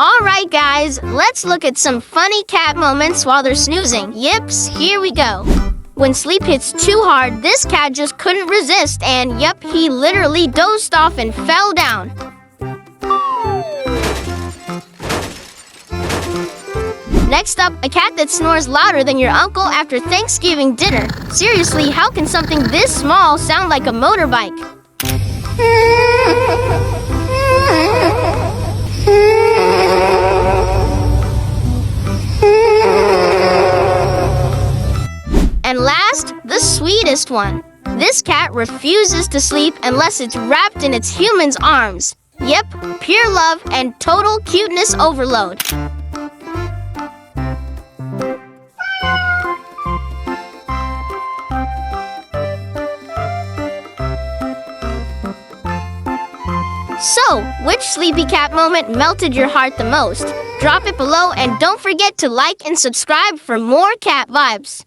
Alright guys, let's look at some funny cat moments while they're snoozing. Yips, here we go. When sleep hits too hard, this cat just couldn't resist and yep, he literally dozed off and fell down. Next up, a cat that snores louder than your uncle after Thanksgiving dinner. Seriously, how can something this small sound like a motorbike? And last, the sweetest one. This cat refuses to sleep unless it's wrapped in its human's arms. Yep, pure love and total cuteness overload. So, which sleepy cat moment melted your heart the most? Drop it below and don't forget to like and subscribe for more cat vibes.